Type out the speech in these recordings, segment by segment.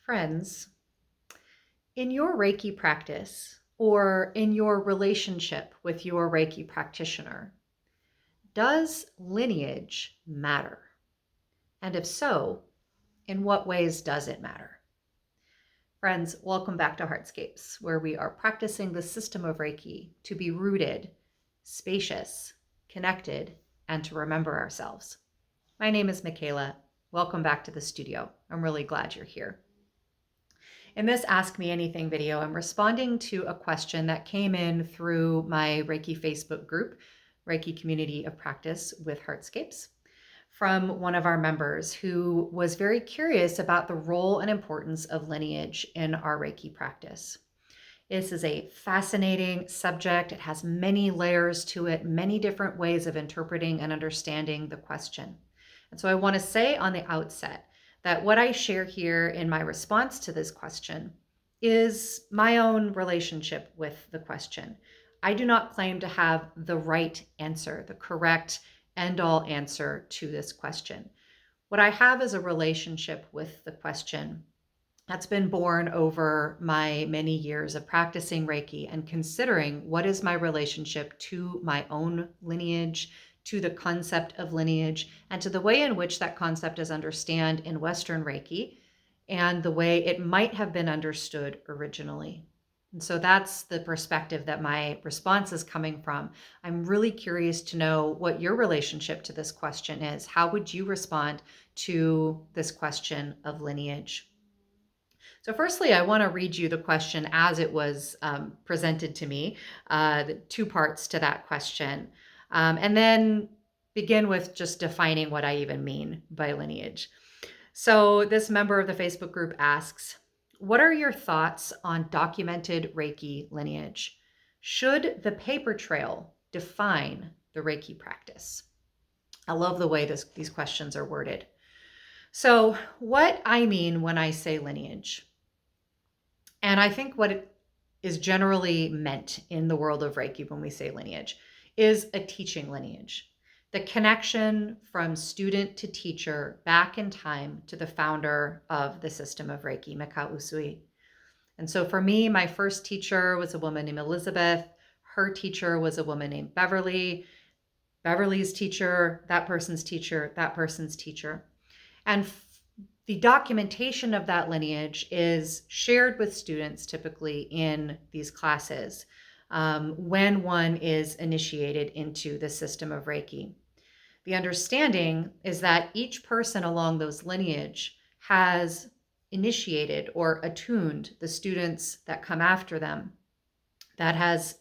Friends, in your Reiki practice or in your relationship with your Reiki practitioner, does lineage matter? And if so, in what ways does it matter? Friends, welcome back to Heartscapes, where we are practicing the system of Reiki to be rooted, spacious, connected, and to remember ourselves. My name is Michaela. Welcome back to the studio. I'm really glad you're here. In this Ask Me Anything video, I'm responding to a question that came in through my Reiki Facebook group, Reiki Community of Practice with Heartscapes, from one of our members who was very curious about the role and importance of lineage in our Reiki practice. This is a fascinating subject. It has many layers to it, many different ways of interpreting and understanding the question. And so I want to say on the outset that what I share here in my response to this question is my own relationship with the question. I do not claim to have the right answer, the correct end-all answer to this question. What I have is a relationship with the question that's been born over my many years of practicing Reiki and considering what is my relationship to my own lineage, to the concept of lineage, and to the way in which that concept is understood in Western Reiki and the way it might have been understood originally. And so that's the perspective that my response is coming from. I'm really curious to know what your relationship to this question is. How would you respond to this question of lineage? So firstly, I want to read you the question as it was presented to me, the two parts to that question, and then begin with just defining what I even mean by lineage. So this member of the Facebook group asks, what are your thoughts on documented Reiki lineage? Should the paper trail define the Reiki practice? I love the way these questions are worded. So what I mean when I say lineage, and I think what it is generally meant in the world of Reiki when we say lineage is a teaching lineage. The connection from student to teacher back in time to the founder of the system of Reiki, Mikao Usui. And so for me, my first teacher was a woman named Elizabeth. Her teacher was a woman named Beverly. Beverly's teacher, that person's teacher, that person's teacher. And the documentation of that lineage is shared with students typically in these classes when one is initiated into the system of Reiki. The understanding is that each person along those lineage has initiated or attuned the students that come after them, that has,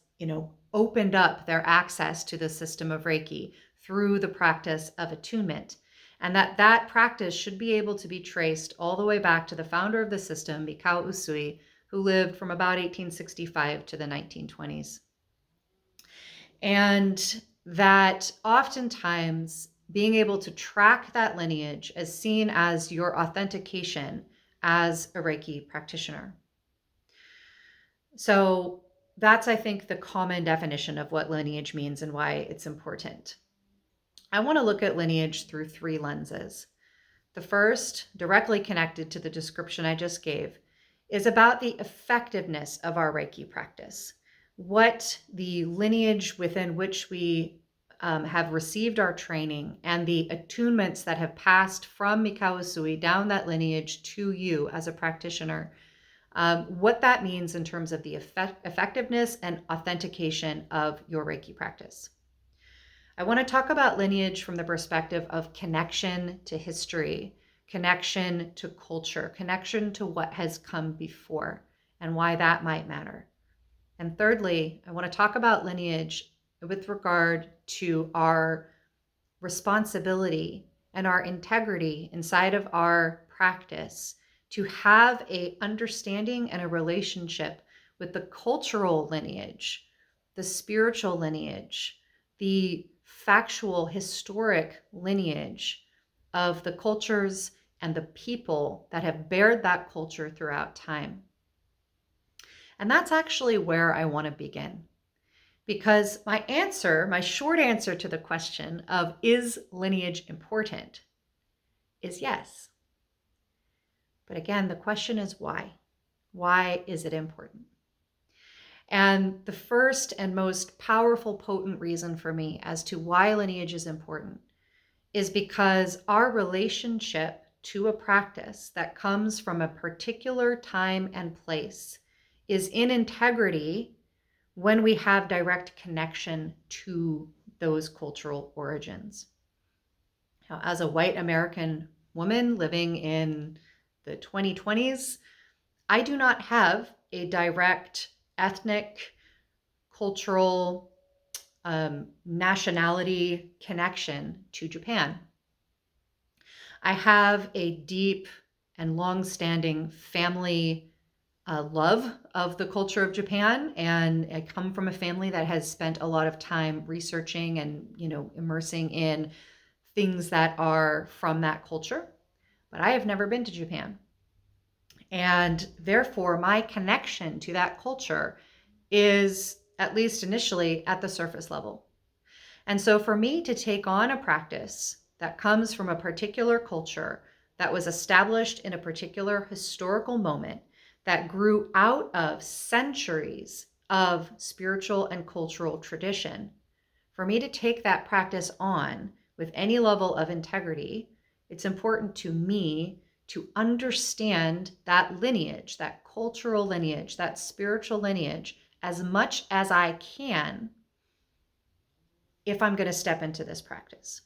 opened up their access to the system of Reiki through the practice of attunement. And that practice should be able to be traced all the way back to the founder of the system, Mikao Usui, who lived from about 1865 to the 1920s. And that oftentimes being able to track that lineage is seen as your authentication as a Reiki practitioner. So that's, I think, the common definition of what lineage means and why it's important. I want to look at lineage through three lenses. The first, directly connected to the description I just gave, is about the effectiveness of our Reiki practice. What the lineage within which we have received our training and the attunements that have passed from Mikao Usui down that lineage to you as a practitioner, what that means in terms of the effectiveness and authentication of your Reiki practice. I want to talk about lineage from the perspective of connection to history, connection to culture, connection to what has come before, and why that might matter. And thirdly, I want to talk about lineage with regard to our responsibility and our integrity inside of our practice to have an understanding and a relationship with the cultural lineage, the spiritual lineage, the factual, historic lineage of the cultures and the people that have bared that culture throughout time. And that's actually where I want to begin. Because my short answer to the question of is lineage important is yes. But again, the question is why? Why is it important? And the first and most powerful, potent reason for me as to why lineage is important is because our relationship to a practice that comes from a particular time and place is in integrity when we have direct connection to those cultural origins. Now, as a white American woman living in the 2020s, I do not have a direct ethnic, cultural, nationality connection to Japan. I have a deep and long-standing family love of the culture of Japan, and I come from a family that has spent a lot of time researching and immersing in things that are from that culture. But I have never been to Japan, and therefore my connection to that culture is, at least initially, at the surface level. And so for me to take on a practice that comes from a particular culture that was established in a particular historical moment that grew out of centuries of spiritual and cultural tradition, for me to take that practice on with any level of integrity, it's important to me to understand that lineage, that cultural lineage, that spiritual lineage, as much as I can if I'm going to step into this practice.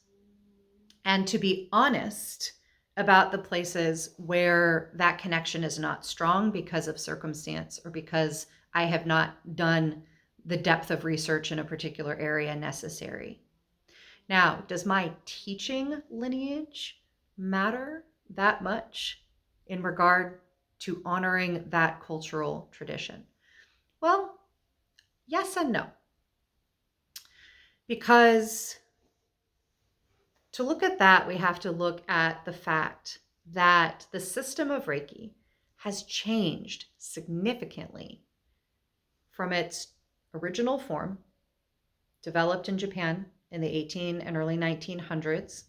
And to be honest about the places where that connection is not strong because of circumstance or because I have not done the depth of research in a particular area necessary. Now, does my teaching lineage matter that much in regard to honoring that cultural tradition? Well, yes and no. Because to look at that, we have to look at the fact that the system of Reiki has changed significantly from its original form, developed in Japan in the 18 and early 1900s,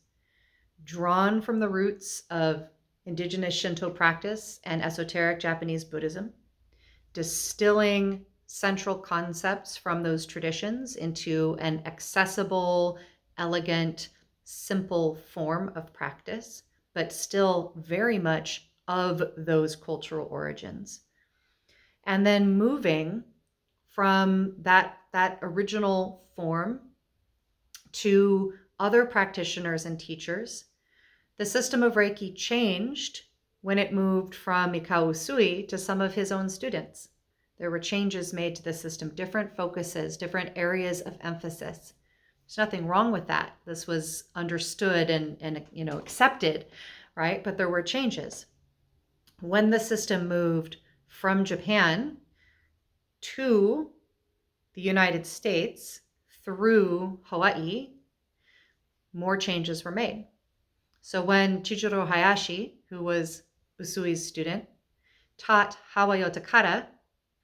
drawn from the roots of indigenous Shinto practice and esoteric Japanese Buddhism, distilling central concepts from those traditions into an accessible, elegant, simple form of practice, but still very much of those cultural origins. And then moving from that original form to other practitioners and teachers, the system of Reiki changed when it moved from Mikao Usui to some of his own students. There were changes made to the system, different focuses, different areas of emphasis. There's nothing wrong with that. This was understood and accepted, right? But there were changes. When the system moved from Japan to the United States through Hawaii, more changes were made. So when Chijiro Hayashi, who was Usui's student, taught Hawayo Takara,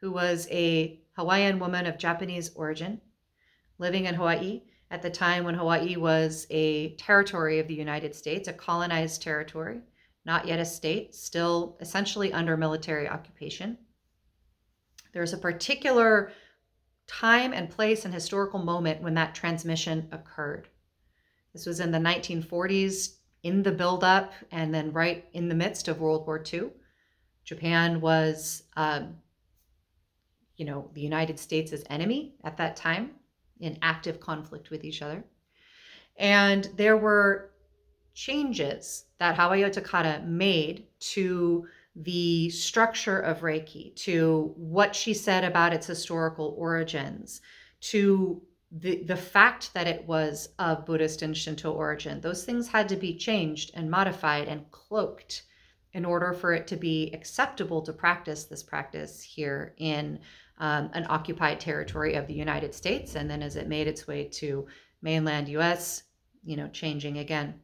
who was a Hawaiian woman of Japanese origin, living in Hawaii at the time when Hawaii was a territory of the United States, a colonized territory, not yet a state, still essentially under military occupation. There's a particular time and place and historical moment when that transmission occurred. This was in the 1940s, in the buildup, and then right in the midst of World War II. Japan was, the United States' enemy at that time, in active conflict with each other. And there were changes that Hawayo Takara made to the structure of Reiki, to what she said about its historical origins, to the fact that it was of Buddhist and Shinto origin. Those things had to be changed and modified and cloaked in order for it to be acceptable to practice this practice here in an occupied territory of the United States. And then as it made its way to mainland US, changing again.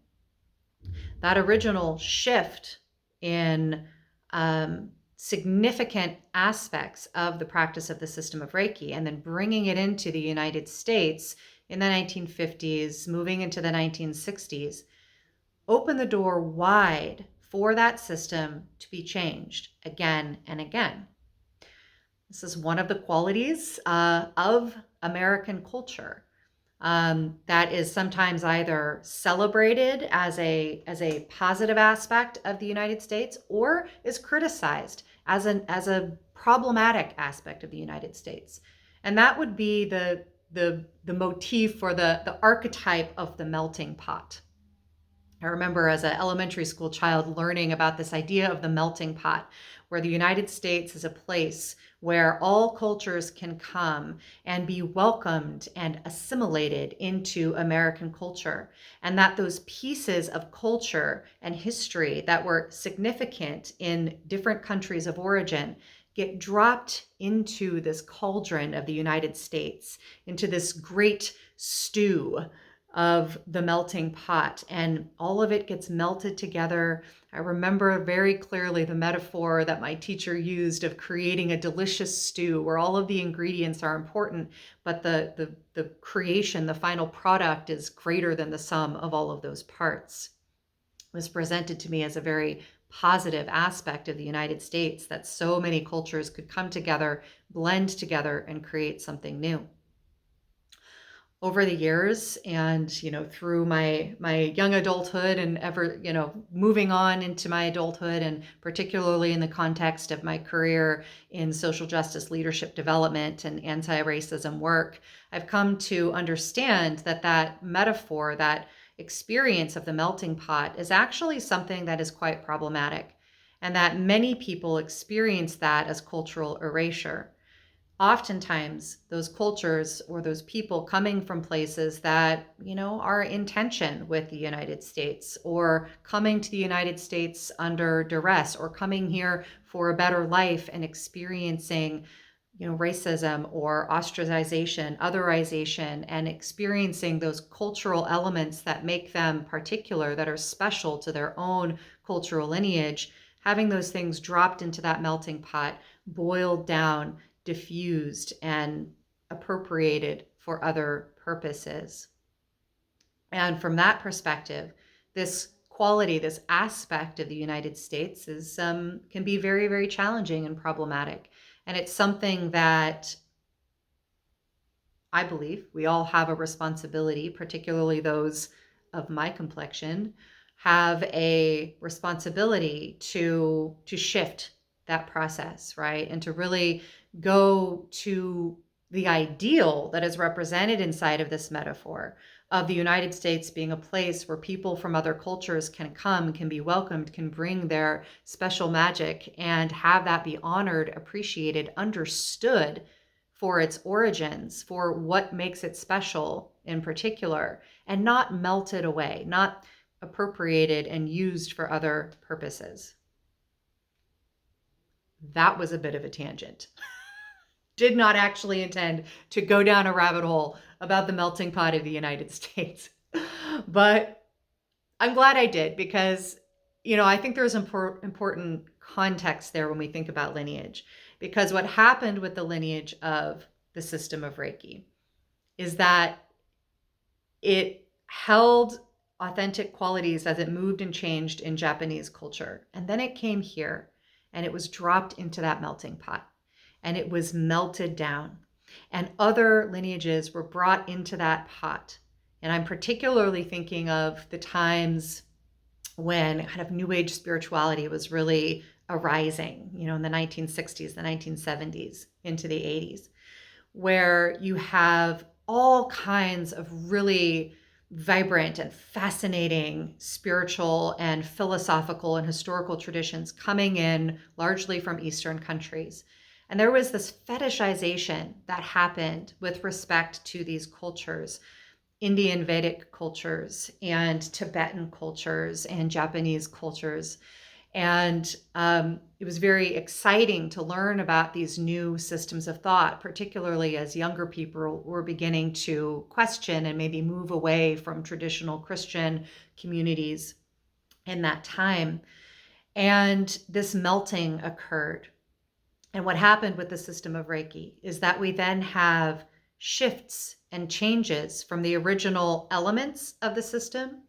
That original shift in significant aspects of the practice of the system of Reiki, and then bringing it into the United States in the 1950s, moving into the 1960s, opened the door wide for that system to be changed again and again. This is one of the qualities of American culture that is sometimes either celebrated as a positive aspect of the United States, or is criticized as a problematic aspect of the United States. And that would be the motif for the archetype of the melting pot. I remember as an elementary school child learning about this idea of the melting pot, where the United States is a place where all cultures can come and be welcomed and assimilated into American culture. And that those pieces of culture and history that were significant in different countries of origin get dropped into this cauldron of the United States, into this great stew of the melting pot, and all of it gets melted together. I remember very clearly the metaphor that my teacher used of creating a delicious stew where all of the ingredients are important, but the creation, the final product, is greater than the sum of all of those parts. It was presented to me as a very positive aspect of the United States, that so many cultures could come together, blend together, and create something new. Over the years, and through my young adulthood, and ever moving on into my adulthood, and particularly in the context of my career in social justice leadership development and anti-racism work, I've come to understand that metaphor, that experience of the melting pot, is actually something that is quite problematic, and that many people experience that as cultural erasure. Oftentimes those cultures or those people coming from places that are in tension with the United States, or coming to the United States under duress, or coming here for a better life and experiencing racism or ostracization, otherization, and experiencing those cultural elements that make them particular, that are special to their own cultural lineage, having those things dropped into that melting pot, boiled down, diffused, and appropriated for other purposes. And from that perspective, this quality, this aspect of the United States can be very, very challenging and problematic. And it's something that I believe we all have a responsibility, particularly those of my complexion, have a responsibility to shift that process, right? And to really go to the ideal that is represented inside of this metaphor of the United States being a place where people from other cultures can come, can be welcomed, can bring their special magic, and have that be honored, appreciated, understood for its origins, for what makes it special in particular, and not melted away, not appropriated and used for other purposes. That was a bit of a tangent. Did not actually intend to go down a rabbit hole about the melting pot of the United States. But I'm glad I did, because, I think there's important context there when we think about lineage. Because what happened with the lineage of the system of Reiki is that it held authentic qualities as it moved and changed in Japanese culture. And then it came here and it was dropped into that melting pot, and it was melted down. And other lineages were brought into that pot. And I'm particularly thinking of the times when kind of New Age spirituality was really arising, in the 1960s, the 1970s, into the 80s, where you have all kinds of really vibrant and fascinating spiritual and philosophical and historical traditions coming in largely from Eastern countries. And there was this fetishization that happened with respect to these cultures, Indian Vedic cultures and Tibetan cultures and Japanese cultures. And it was very exciting to learn about these new systems of thought, particularly as younger people were beginning to question and maybe move away from traditional Christian communities in that time. And this melting occurred. And what happened with the system of Reiki is that we then have shifts and changes from the original elements of the system,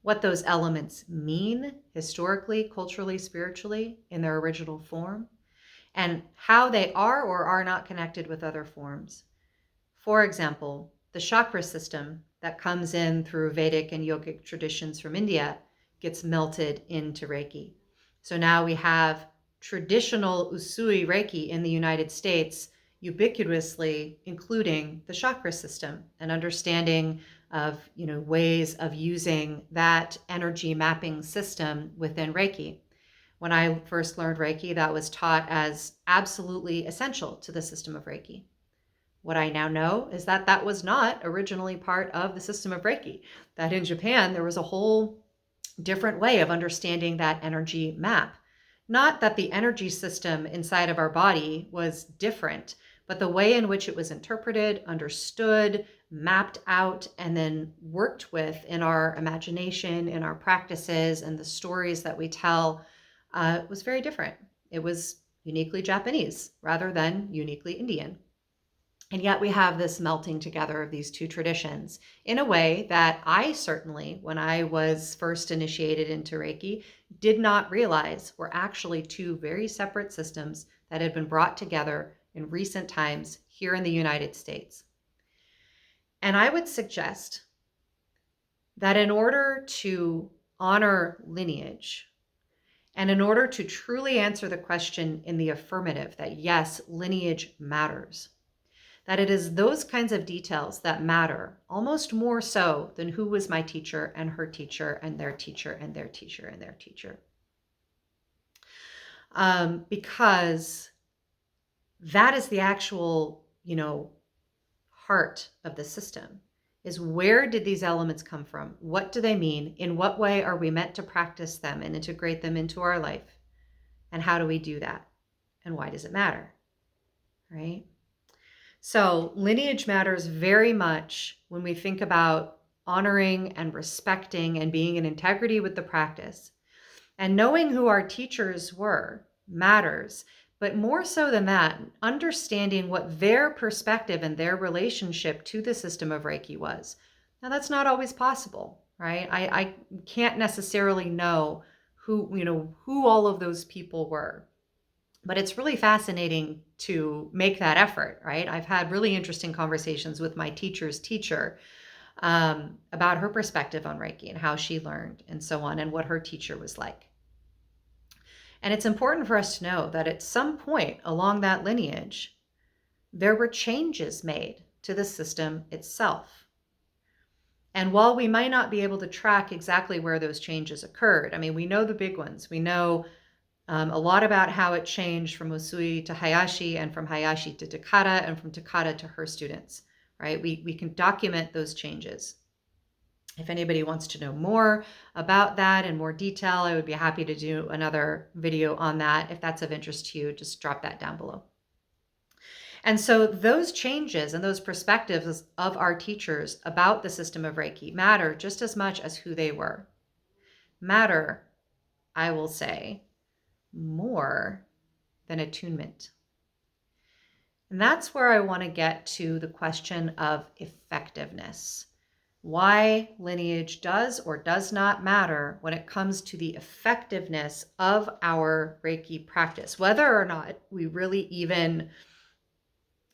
what those elements mean historically, culturally, spiritually in their original form, and how they are or are not connected with other forms. For example, the chakra system that comes in through Vedic and yogic traditions from India gets melted into Reiki. So now we have traditional Usui Reiki in the United States ubiquitously including the chakra system and understanding of ways of using that energy mapping system within Reiki. When I first learned Reiki, that was taught as absolutely essential to the system of Reiki. What I now know is that that was not originally part of the system of Reiki, that in Japan there was a whole different way of understanding that energy map. Not that the energy system inside of our body was different, but the way in which it was interpreted, understood, mapped out, and then worked with in our imagination, in our practices, and the stories that we tell was very different. It was uniquely Japanese rather than uniquely Indian. And yet we have this melting together of these two traditions in a way that I certainly, when I was first initiated into Reiki, did not realize were actually two very separate systems that had been brought together in recent times here in the United States. And I would suggest that in order to honor lineage, and in order to truly answer the question in the affirmative that yes, lineage matters, that it is those kinds of details that matter almost more so than who was my teacher and her teacher and their teacher and their teacher and their teacher. Because that is the actual, heart of the system, is where did these elements come from? What do they mean? In what way are we meant to practice them and integrate them into our life? And how do we do that? And why does it matter? Right? So lineage matters very much when we think about honoring and respecting and being in integrity with the practice. And knowing who our teachers were matters, but more so than that, understanding what their perspective and their relationship to the system of Reiki was. Now that's not always possible, right? I can't necessarily know who all of those people were. But it's really fascinating to make that effort, right? I've had really interesting conversations with my teacher's teacher about her perspective on Reiki and how she learned and so on, and what her teacher was like. And it's important for us to know that at some point along that lineage, there were changes made to the system itself. And while we might not be able to track exactly where those changes occurred, I mean, we know the big ones. We know a lot about how it changed from Usui to Hayashi and from Hayashi to Takata and from Takata to her students, right? We can document those changes. If anybody wants to know more about that in more detail, I would be happy to do another video on that. If that's of interest to you, just drop that down below. And so those changes and those perspectives of our teachers about the system of Reiki matter just as much as who they were. Matter, I will say, more than attunement. And that's where I want to get to the question of effectiveness. Why lineage does or does not matter when it comes to the effectiveness of our Reiki practice, whether or not we really even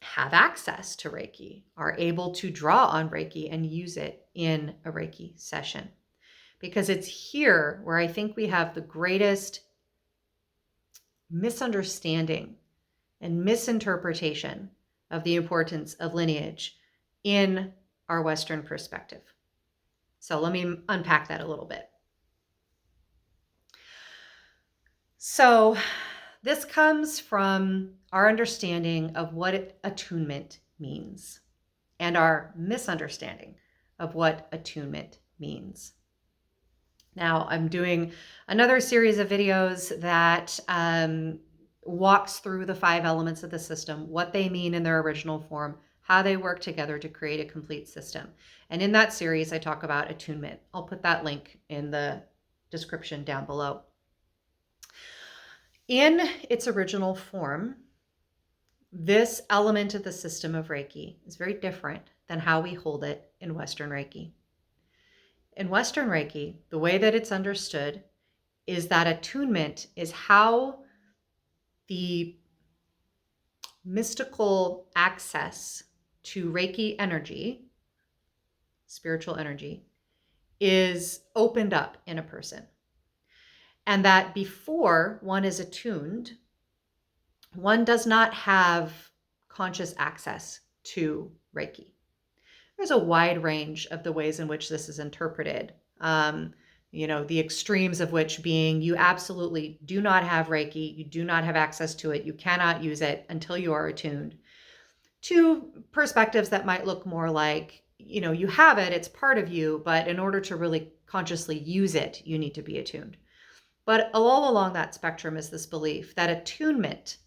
have access to Reiki, are able to draw on Reiki and use it in a Reiki session. Because it's here where I think we have the greatest misunderstanding and misinterpretation of the importance of lineage in our Western perspective. So let me unpack that a little bit. So this comes from our understanding of what attunement means and our misunderstanding of what attunement means. Now, I'm doing another series of videos that walks through the 5 elements of the system, what they mean in their original form, how they work together to create a complete system. And in that series, I talk about attunement. I'll put that link in the description down below. In its original form, this element of the system of Reiki is very different than how we hold it in Western Reiki. In Western Reiki, the way that it's understood is that attunement is how the mystical access to Reiki energy, spiritual energy, is opened up in a person. And that before one is attuned, one does not have conscious access to Reiki. There's a wide range of the ways in which this is interpreted. The extremes of which being you absolutely do not have Reiki, you do not have access to it, you cannot use it until you are attuned. To perspectives that might look more like, you have it, it's part of you, but in order to really consciously use it, you need to be attuned. But all along that spectrum is this belief that attunement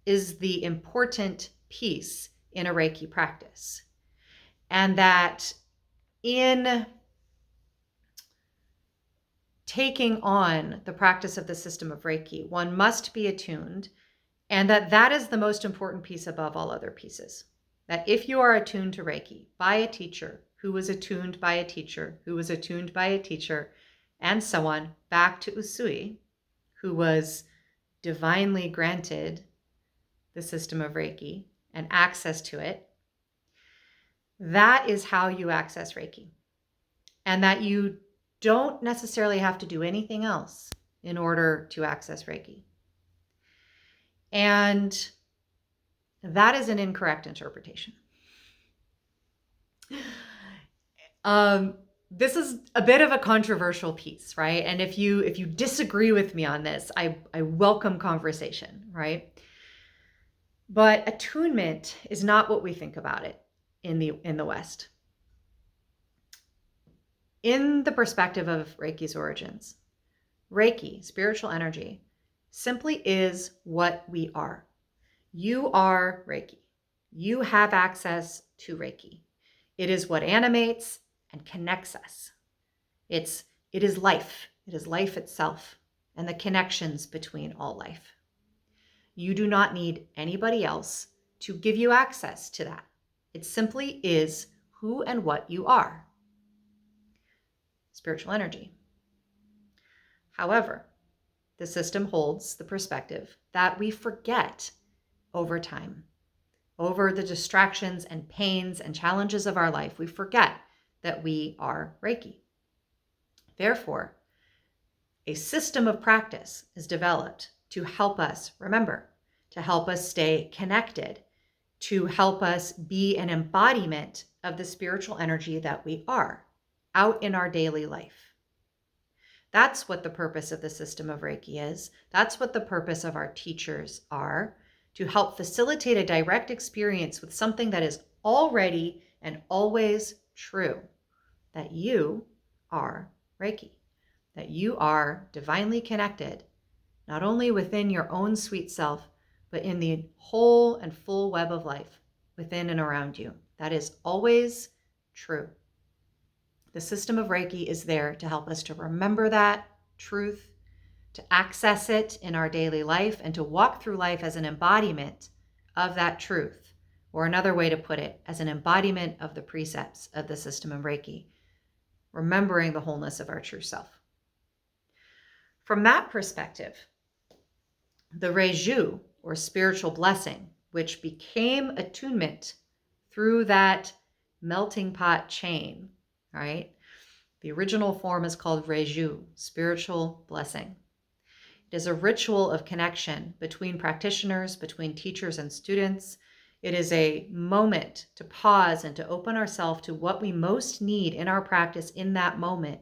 is the important piece in a Reiki practice. And that in taking on the practice of the system of Reiki, one must be attuned, and that is the most important piece above all other pieces. That if you are attuned to Reiki by a teacher who was attuned by a teacher who was attuned by a teacher, and so on, back to Usui, who was divinely granted the system of Reiki and access to it, that is how you access Reiki. And that you don't necessarily have to do anything else in order to access Reiki. And that is an incorrect interpretation. This is a bit of a controversial piece, right? And if you disagree with me on this, I welcome conversation, right? But attunement is not what we think about it in the West. In the perspective of Reiki's origins, Reiki, spiritual energy, simply is what we are. You are Reiki. You have access to Reiki. It is what animates and connects us. It is life. It is life itself and the connections between all life. You do not need anybody else to give you access to that. It simply is who and what you are. Spiritual energy. However, the system holds the perspective that we forget over time, over the distractions and pains and challenges of our life. We forget that we are Reiki. Therefore, a system of practice is developed to help us remember, to help us stay connected, to help us be an embodiment of the spiritual energy that we are out in our daily life. That's what the purpose of the system of Reiki is. That's what the purpose of our teachers are, to help facilitate a direct experience with something that is already and always true, that you are Reiki, that you are divinely connected, not only within your own sweet self, but in the whole and full web of life within and around you. That is always true. The system of Reiki is there to help us to remember that truth, to access it in our daily life, and to walk through life as an embodiment of that truth. Or another way to put it, as an embodiment of the precepts of the system of Reiki, remembering the wholeness of our true self. From that perspective, the Reiju, or spiritual blessing, which became attunement through that melting pot chain, right? The original form is called Reiju, spiritual blessing. It is a ritual of connection between practitioners, between teachers and students. It is a moment to pause and to open ourselves to what we most need in our practice in that moment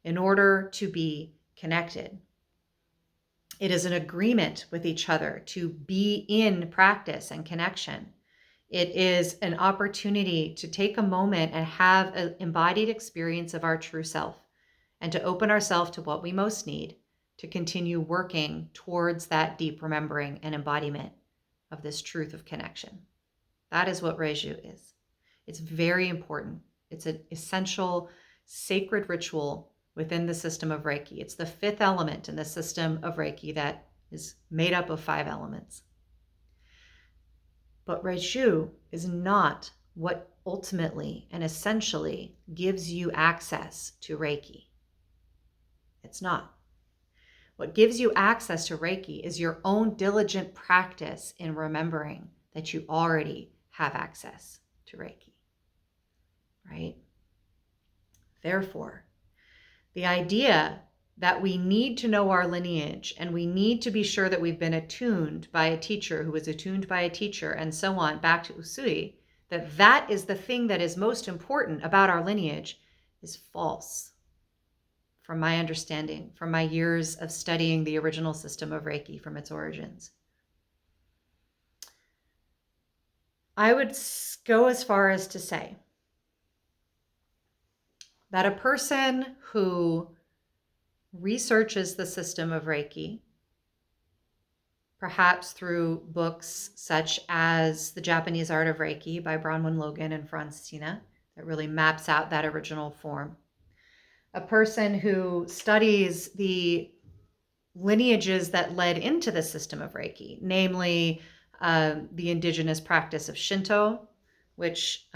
in order to be connected. It is an agreement with each other to be in practice and connection. It is an opportunity to take a moment and have an embodied experience of our true self and to open ourselves to what we most need to continue working towards that deep remembering and embodiment of this truth of connection. That is what Reiju is. It's very important. It's an essential sacred ritual within the system of Reiki. It's the fifth element in the system of Reiki that is made up of 5 elements. But Reiju is not what ultimately and essentially gives you access to Reiki. It's not. What gives you access to Reiki is your own diligent practice in remembering that you already have access to Reiki, right? Therefore, the idea that we need to know our lineage and we need to be sure that we've been attuned by a teacher who was attuned by a teacher and so on, back to Usui, that is the thing that is most important about our lineage is false. From my understanding, from my years of studying the original system of Reiki from its origins. I would go as far as to say that a person who researches the system of Reiki, perhaps through books such as The Japanese Art of Reiki by Bronwyn Logan and Francina, that really maps out that original form. A person who studies the lineages that led into the system of Reiki, namely the indigenous practice of Shinto, which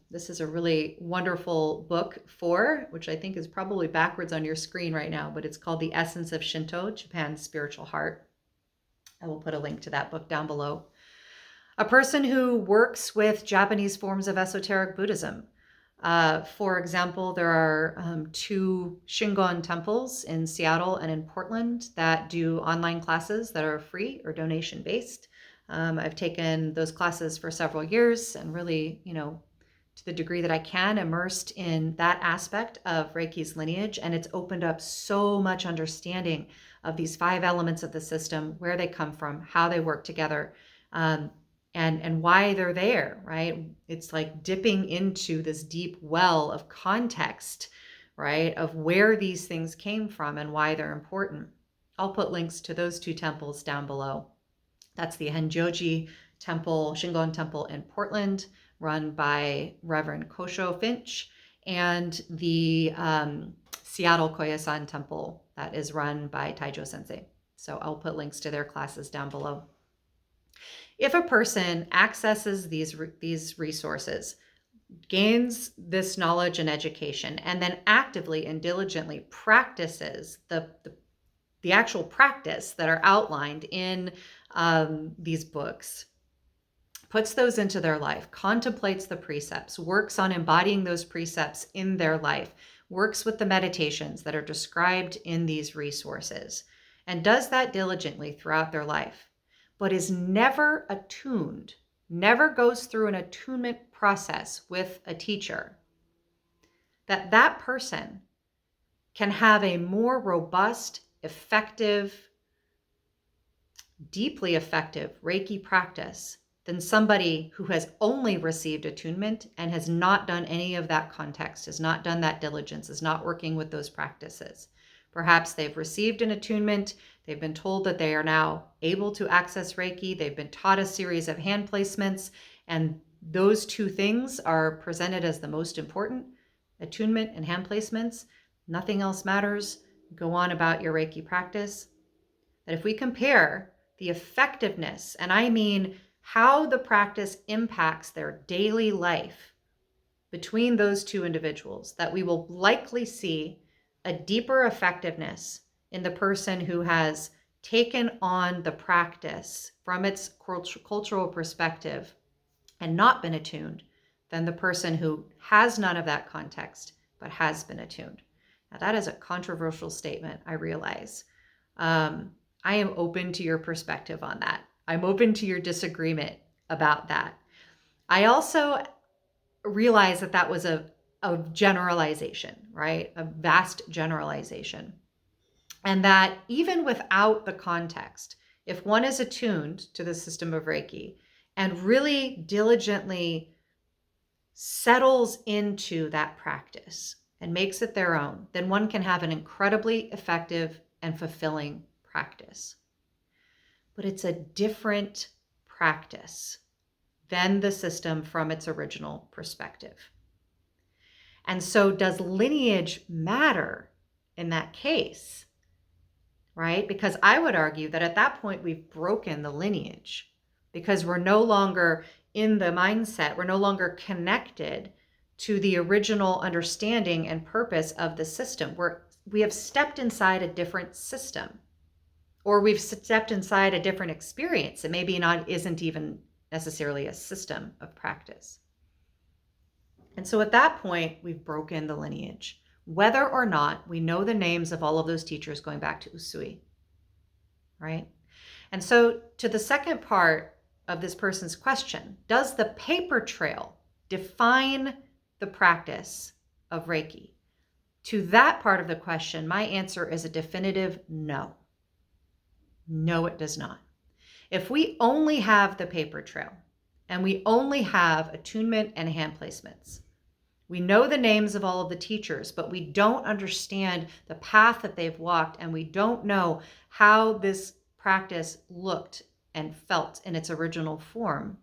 this is a really wonderful book for, which I think is probably backwards on your screen right now, but it's called The Essence of Shinto, Japan's Spiritual Heart. I will put a link to that book down below. A person who works with Japanese forms of esoteric Buddhism. For example, there are 2 Shingon temples in Seattle and in Portland that do online classes that are free or donation based. I've taken those classes for several years and really, to the degree that I can, immersed in that aspect of Reiki's lineage. And it's opened up so much understanding of these 5 elements of the system, where they come from, how they work together, and why they're there, right? It's like dipping into this deep well of context, right, of where these things came from and why they're important. I'll put links to those 2 temples down below. That's the Henjoji Temple, Shingon Temple in Portland, run by Reverend Kosho Finch, and the Seattle Koyasan Temple that is run by Taijo Sensei. So I'll put links to their classes down below. If a person accesses these resources, gains this knowledge and education, and then actively and diligently practices the actual practice that are outlined in these books, puts those into their life, contemplates the precepts, works on embodying those precepts in their life, works with the meditations that are described in these resources, and does that diligently throughout their life, but is never attuned, never goes through an attunement process with a teacher, that person can have a more robust, effective, deeply effective Reiki practice than somebody who has only received attunement and has not done any of that context, has not done that diligence, is not working with those practices. Perhaps they've received an attunement, they've been told that they are now able to access Reiki, they've been taught a series of hand placements, and those 2 things are presented as the most important, attunement and hand placements. Nothing else matters. Go on about your Reiki practice. That if we compare the effectiveness, and I mean how the practice impacts their daily life between those 2 individuals, that we will likely see a deeper effectiveness in the person who has taken on the practice from its cultural perspective and not been attuned than the person who has none of that context but has been attuned. Now, that is a controversial statement, I realize. I am open to your perspective on that. I'm open to your disagreement about that. I also realize that was a generalization, right? A vast generalization. And that even without the context, if one is attuned to the system of Reiki and really diligently settles into that practice and makes it their own, then one can have an incredibly effective and fulfilling practice. But it's a different practice than the system from its original perspective. And so does lineage matter in that case, right? Because I would argue that at that point we've broken the lineage because we're no longer in the mindset. We're no longer connected to the original understanding and purpose of the system. We have stepped inside a different system, or we've stepped inside a different experience. It maybe isn't even necessarily a system of practice. And so at that point, we've broken the lineage, whether or not we know the names of all of those teachers going back to Usui, right? And so to the second part of this person's question, does the paper trail define the practice of Reiki? To that part of the question, my answer is a definitive no. No, it does not. If we only have the paper trail and we only have attunement and hand placements, we know the names of all of the teachers, but we don't understand the path that they've walked, and we don't know how this practice looked and felt in its original form,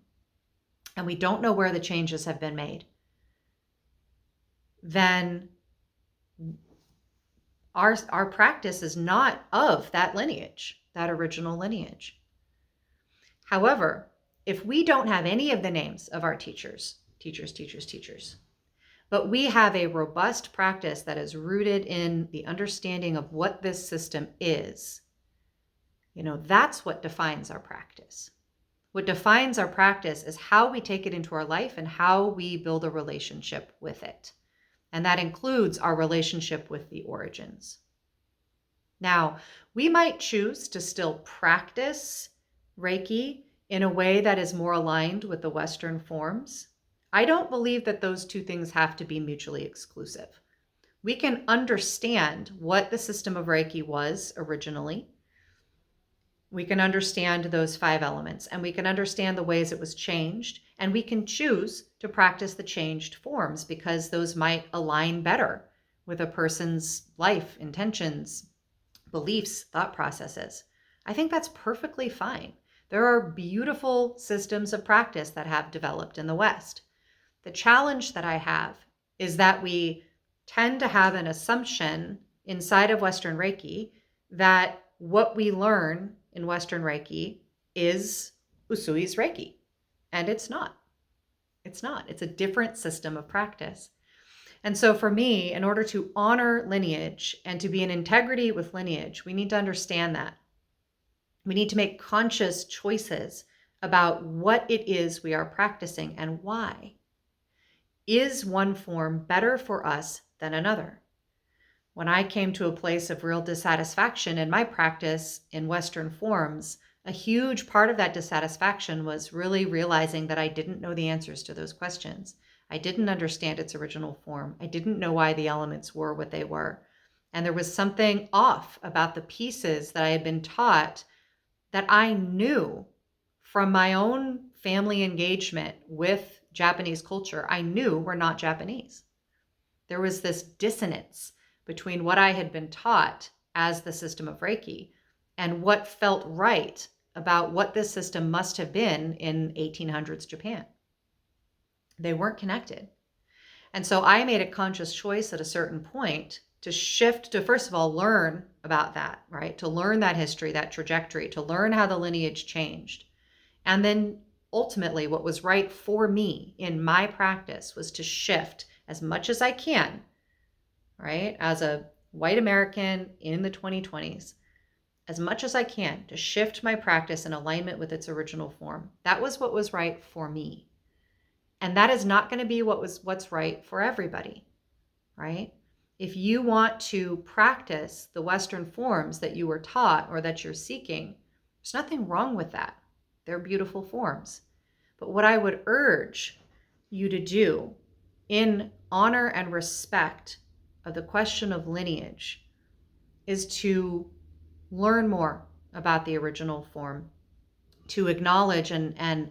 and we don't know where the changes have been made, then our practice is not of that lineage, that original lineage. However, if we don't have any of the names of our teachers, but we have a robust practice that is rooted in the understanding of what this system is, that's what defines our practice. What defines our practice is how we take it into our life and how we build a relationship with it. And that includes our relationship with the origins. Now, we might choose to still practice Reiki in a way that is more aligned with the Western forms. I don't believe that those two things have to be mutually exclusive. We can understand what the system of Reiki was originally. We can understand those 5 elements, and we can understand the ways it was changed, and we can choose to practice the changed forms because those might align better with a person's life, intentions, beliefs, thought processes. I think that's perfectly fine. There are beautiful systems of practice that have developed in the West. The challenge that I have is that we tend to have an assumption inside of Western Reiki that what we learn in Western Reiki is Usui's Reiki. And it's not. It's not. It's a different system of practice. And so for me, in order to honor lineage and to be in integrity with lineage, we need to understand that. We need to make conscious choices about what it is we are practicing and why. Is one form better for us than another? When I came to a place of real dissatisfaction in my practice in Western forms, a huge part of that dissatisfaction was really realizing that I didn't know the answers to those questions. I didn't understand its original form. I didn't know why the elements were what they were. And there was something off about the pieces that I had been taught that I knew from my own family engagement with Japanese culture. I knew were not Japanese. There was this dissonance between what I had been taught as the system of Reiki and what felt right about what this system must have been in 1800s Japan. They weren't connected. And so I made a conscious choice at a certain point to shift, to first of all, learn about that, right? To learn that history, that trajectory, to learn how the lineage changed. And then ultimately what was right for me in my practice was to shift as much as I can, right? As a white American in the 2020s, as much as I can to shift my practice in alignment with its original form. That was what was right for me. And that is not going to be what's right for everybody, right? If you want to practice the Western forms that you were taught or that you're seeking, there's nothing wrong with that. They're beautiful forms. But what I would urge you to do in honor and respect of the question of lineage is to learn more about the original form, to acknowledge and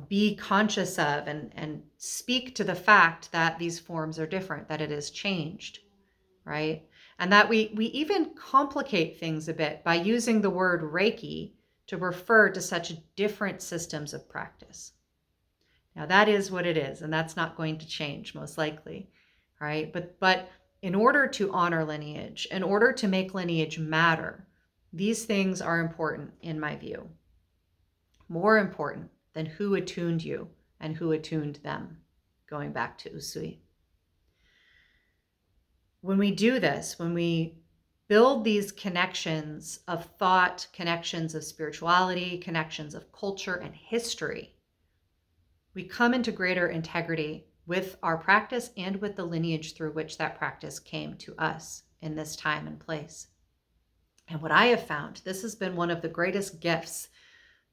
be conscious of and speak to the fact that these forms are different, that it has changed, right? And that we even complicate things a bit by using the word Reiki to refer to such different systems of practice. Now that is what it is, and that's not going to change most likely, right? But in order to honor lineage, in order to make lineage matter, these things are important in my view. More important then who attuned you and who attuned them, going back to Usui. When we do this, when we build these connections of thought, connections of spirituality, connections of culture and history, we come into greater integrity with our practice and with the lineage through which that practice came to us in this time and place. And what I have found, this has been one of the greatest gifts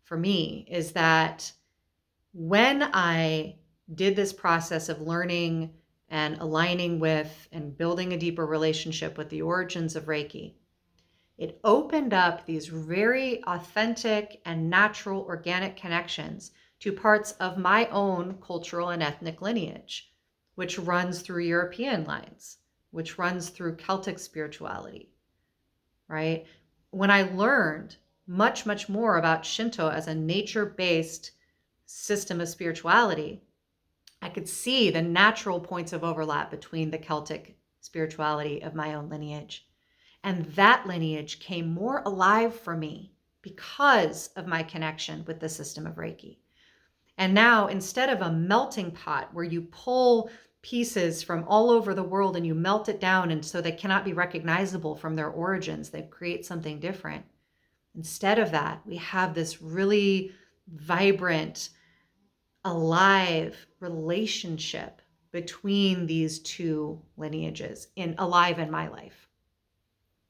for me, is that when I did this process of learning and aligning with and building a deeper relationship with the origins of Reiki, it opened up these very authentic and natural organic connections to parts of my own cultural and ethnic lineage, which runs through European lines, which runs through Celtic spirituality, right? When I learned much, much more about Shinto as a nature-based system of spirituality, I could see the natural points of overlap between the Celtic spirituality of my own lineage. And that lineage came more alive for me because of my connection with the system of Reiki. And now, instead of a melting pot where you pull pieces from all over the world and you melt it down and so they cannot be recognizable from their origins, they create something different. Instead of that, we have this really vibrant, alive relationship between these two lineages, alive in my life.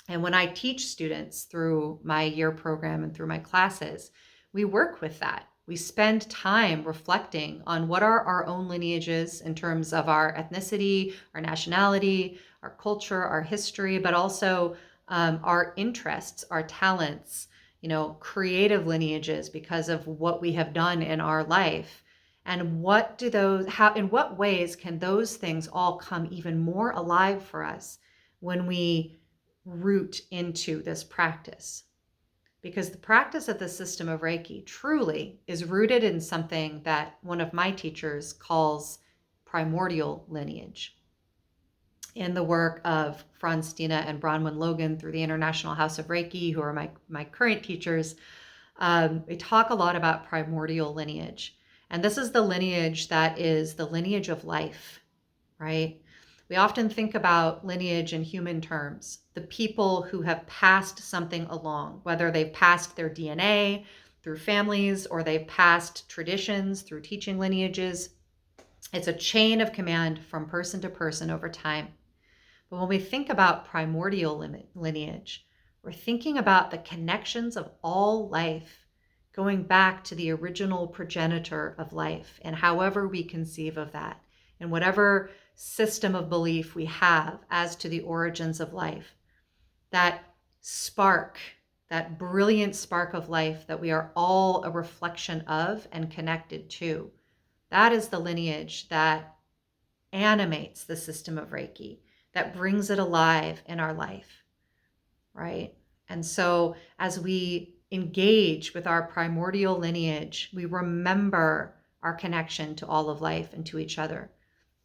And when I teach students through my year program and through my classes, we work with that. We spend time reflecting on what are our own lineages in terms of our ethnicity, our nationality, our culture, our history, but also our interests, our talents, creative lineages because of what we have done in our life. And in what ways can those things all come even more alive for us when we root into this practice? Because the practice of the system of Reiki truly is rooted in something that one of my teachers calls primordial lineage. In the work of Franz Stina and Bronwyn Logan through the International House of Reiki, who are my current teachers, we talk a lot about primordial lineage. And this is the lineage that is the lineage of life, right? We often think about lineage in human terms, the people who have passed something along, whether they've passed their DNA through families or they've passed traditions through teaching lineages. It's a chain of command from person to person over time. But when we think about primordial lineage, we're thinking about the connections of all life, going back to the original progenitor of life, and however we conceive of that, and whatever system of belief we have as to the origins of life. That spark, that brilliant spark of life that we are all a reflection of and connected to, that is the lineage that animates the system of Reiki, that brings it alive in our life, right? And so as we engage with our primordial lineage, we remember our connection to all of life and to each other.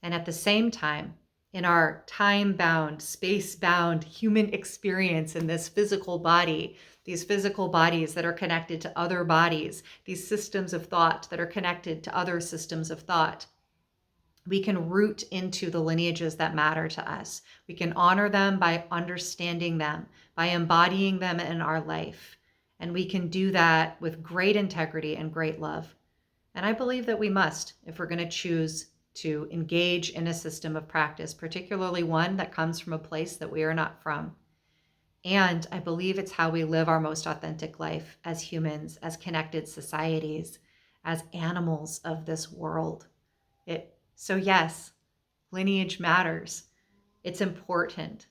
And at the same time, in our time-bound, space-bound human experience in this physical body, these physical bodies that are connected to other bodies, these systems of thought that are connected to other systems of thought, we can root into the lineages that matter to us. We can honor them by understanding them, by embodying them in our life. And we can do that with great integrity and great love. And I believe that we must, if we're going to choose to engage in a system of practice, particularly one that comes from a place that we are not from. And I believe it's how we live our most authentic life as humans, as connected societies, as animals of this world. So yes, lineage matters. It's important.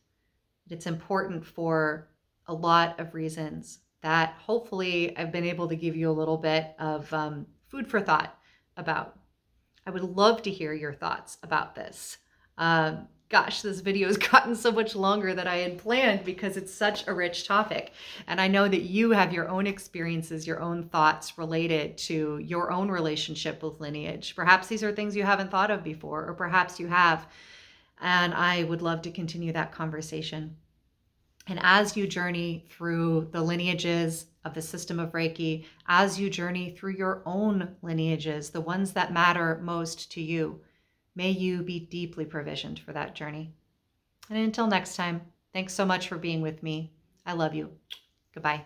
It's important for a lot of reasons that hopefully I've been able to give you a little bit of food for thought about. I would love to hear your thoughts about this. Gosh, this video has gotten so much longer than I had planned because it's such a rich topic. And I know that you have your own experiences, your own thoughts related to your own relationship with lineage. Perhaps these are things you haven't thought of before, or perhaps you have. And I would love to continue that conversation. And as you journey through the lineages of the system of Reiki as you journey through your own lineages, the ones that matter most to you. May you be deeply provisioned for that journey. And until next time, thanks so much for being with me. I love you. Goodbye.